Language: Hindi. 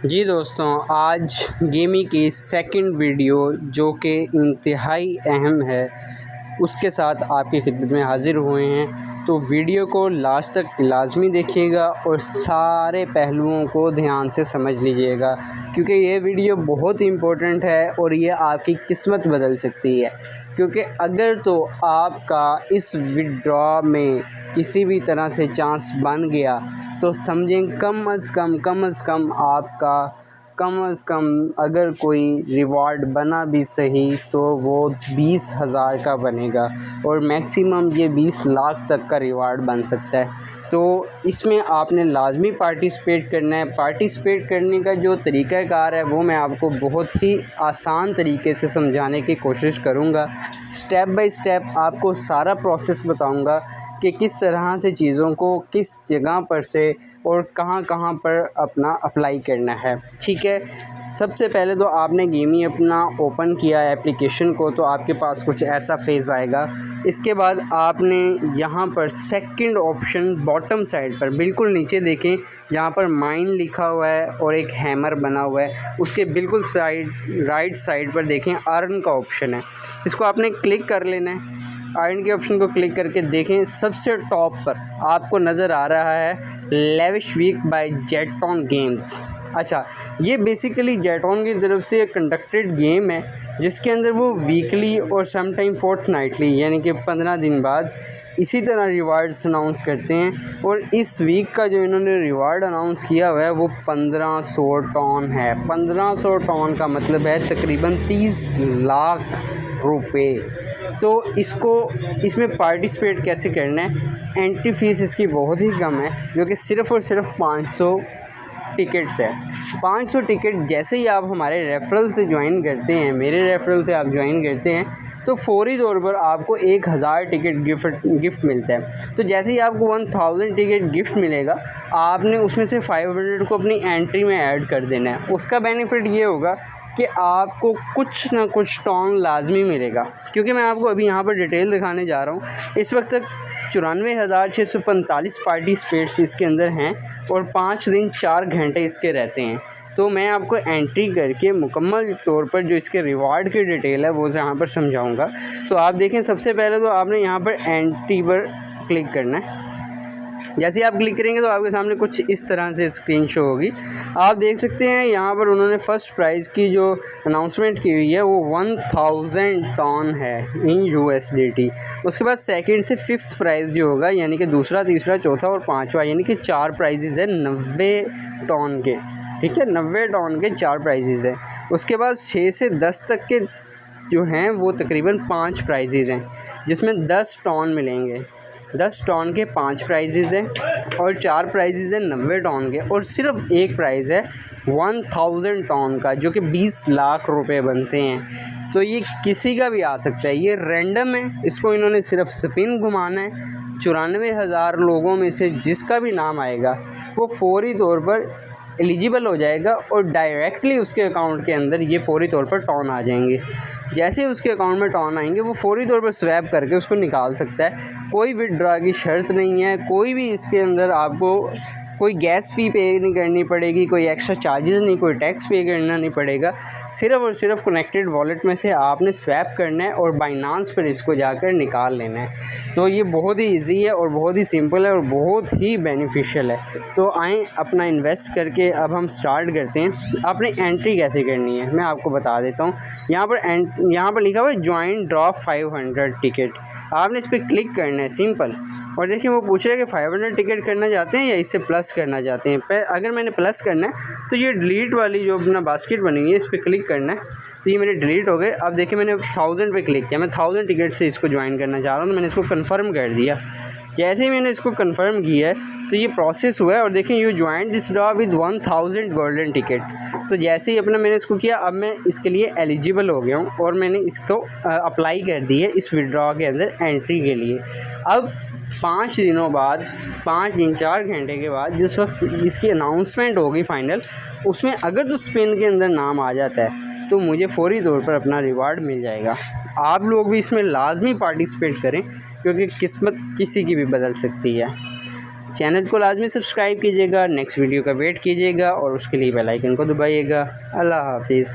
जी दोस्तों, आज गेमी की सेकंड वीडियो जो कि इंतहाई अहम है उसके साथ आपकी खिदमत में हाज़िर हुए हैं। तो वीडियो को लास्ट तक लाज़मी देखिएगा और सारे पहलुओं को ध्यान से समझ लीजिएगा, क्योंकि ये वीडियो बहुत इम्पोर्टेंट है और ये आपकी किस्मत बदल सकती है। क्योंकि अगर तो आपका इस विड्रॉ में किसी भी तरह से चांस बन गया तो समझें कम से कम आपका अगर कोई रिवार्ड बना भी सही तो वो 20,000 का बनेगा और मैक्सिमम ये 20 लाख तक का रिवार्ड बन सकता है। तो इसमें आपने लाजमी पार्टिसिपेट करना है। पार्टिसिपेट करने का जो तरीक़ाकार है वो मैं आपको बहुत ही आसान तरीके से समझाने की कोशिश करूँगा। स्टेप बाय स्टेप आपको सारा प्रोसेस बताऊँगा कि किस तरह से चीज़ों को किस जगह पर से और कहाँ पर अपना अप्लाई करना है। ठीक है, सबसे पहले तो आपने गेमी अपना ओपन किया एप्लीकेशन को तो आपके पास कुछ ऐसा फेज़ आएगा। इसके बाद आपने यहाँ पर सेकंड ऑप्शन बॉटम साइड पर बिल्कुल नीचे देखें, यहाँ पर माइन लिखा हुआ है और एक हैमर बना हुआ है। उसके बिल्कुल राइट साइड पर देखें अर्न का ऑप्शन है, इसको आपने क्लिक कर लेना है। अर्न के ऑप्शन को क्लिक करके देखें, सबसे टॉप पर आपको नज़र आ रहा है लेविश वीक बाय जेटॉन गेम्स। अच्छा, ये बेसिकली जेटॉन की तरफ से कंडक्टेड गेम है जिसके अंदर वो वीकली और सम टाइम फोर्टनाइटली यानी कि 15 दिन बाद इसी तरह रिवार्ड्स अनाउंस करते हैं। और इस वीक का जो इन्होंने रिवार्ड अनाउंस किया हुआ है वो 1500 टन है। 1500 टन का मतलब है तकरीबन 30 लाख रुपए। तो इसमें पार्टिसिपेट कैसे करना है? एंट्री फ़ीस इसकी बहुत ही कम है, जो कि सिर्फ़ और सिर्फ 500 टिकट्स है। 500 टिकट जैसे ही आप हमारे रेफरल से ज्वाइन करते हैं, मेरे रेफरल से आप ज्वाइन करते हैं तो फौरी तौर पर आपको 1000 टिकट गिफ्ट मिलता है। तो जैसे ही आपको 1000 टिकट गिफ्ट मिलेगा, आपने उसमें से 500 को अपनी एंट्री में ऐड कर देना है। उसका बेनिफिट ये होगा कि आपको कुछ ना कुछ टॉन लाजमी मिलेगा, क्योंकि मैं आपको अभी यहाँ पर डिटेल दिखाने जा रहा हूँ। इस वक्त तक 94,645 पार्टिसिपेट्स इसके अंदर हैं और 5 दिन 4 घंटे इसके रहते हैं। तो मैं आपको एंट्री करके मुकम्मल तौर पर जो इसके रिवार्ड की डिटेल है वो यहाँ पर समझाऊँगा। तो आप देखें, सबसे पहले तो आपने यहाँ पर एंट्री पर क्लिक करना है। जैसे ही आप क्लिक करेंगे तो आपके सामने कुछ इस तरह से स्क्रीन शो होगी। आप देख सकते हैं यहाँ पर उन्होंने फ़र्स्ट प्राइज़ की जो अनाउंसमेंट की हुई है वो 1000 टन है इन USDT। उसके बाद सेकंड से फिफ्थ प्राइज़ जो होगा, यानी कि दूसरा, तीसरा, चौथा और पाँचवा, यानी कि 4 प्राइजेज़ है 90 टन के। ठीक है, 90 टन के 4 प्राइजेज़ हैं। उसके बाद 6 से 10 तक के जो हैं वो तकरीबन 5 प्राइजेज़ हैं, जिसमें 10 टन मिलेंगे। 10 टन के 5 प्राइजेज़ हैं और 4 प्राइजेज़ हैं 90 टन के, और सिर्फ एक प्राइज़ है 1000 टन का, जो कि 20 लाख रुपए बनते हैं। तो ये किसी का भी आ सकता है, ये रैंडम है। इसको इन्होंने सिर्फ स्पिन घुमाना है। 94,000 लोगों में से जिसका भी नाम आएगा वो फौरी तौर पर एलिजिबल हो जाएगा और डायरेक्टली उसके अकाउंट के अंदर ये फौरी तौर पर टॉन आ जाएंगे। जैसे ही उसके अकाउंट में टॉन आएंगे वो फौरी तौर पर स्वैप करके उसको निकाल सकता है। कोई विड्रॉ की शर्त नहीं है, कोई भी इसके अंदर आपको कोई गैस फ़ी पे नहीं करनी पड़ेगी, कोई एक्स्ट्रा चार्जेस नहीं, कोई टैक्स पे करना नहीं पड़ेगा। सिर्फ़ और सिर्फ कनेक्टेड वॉलेट में से आपने स्वैप करना है और बाइनांस पर इसको जाकर निकाल लेना है। तो ये बहुत ही ईजी है और बहुत ही सिंपल है और बहुत ही बेनिफिशियल है। तो आएँ अपना इन्वेस्ट करके अब हम स्टार्ट करते हैं। आपने एंट्री कैसे करनी है मैं आपको बता देता हूँ। यहाँ पर लिखा हुआ है ज्वाइन ड्रॉ 500 टिकट। आपने इस पर क्लिक करना है, सिंपल। और देखिए वो पूछ रहा है कि 500 टिकट करना चाहते हैं या इससे प्लस करना चाहते हैं। अगर मैंने प्लस करना है तो ये डिलीट वाली जो अपना बास्केट बनी हुई है इस पर क्लिक करना है। तो ये मेरे डिलीट हो गए। अब देखिए मैंने 1000 पे क्लिक किया, मैं 1000 टिकट से इसको ज्वाइन करना चाह रहा हूँ, तो मैंने इसको कन्फर्म कर दिया। जैसे ही मैंने इसको कंफर्म किया है तो ये प्रोसेस हुआ है और देखें you join this draw with 1000 golden ticket. तो जैसे ही मैंने इसको किया, अब मैं इसके लिए एलिजिबल हो गया हूँ और मैंने इसको अप्लाई कर दी है इस विड्रॉ के अंदर एंट्री के लिए। अब 5 दिनों बाद, 5 दिन 4 घंटे के बाद जिस वक्त इसकी अनाउंसमेंट होगी फाइनल, उसमें अगर तो स्पिन के अंदर नाम आ जाता है तो मुझे फौरी तौर पर अपना रिवार्ड मिल जाएगा। आप लोग भी इसमें लाजमी पार्टिसिपेट करें, क्योंकि किस्मत किसी की भी बदल सकती है। चैनल को लाजमी सब्सक्राइब कीजिएगा, नेक्स्ट वीडियो का वेट कीजिएगा और उसके लिए बेल आइकन को दबाइएगा। अल्लाह हाफिज़।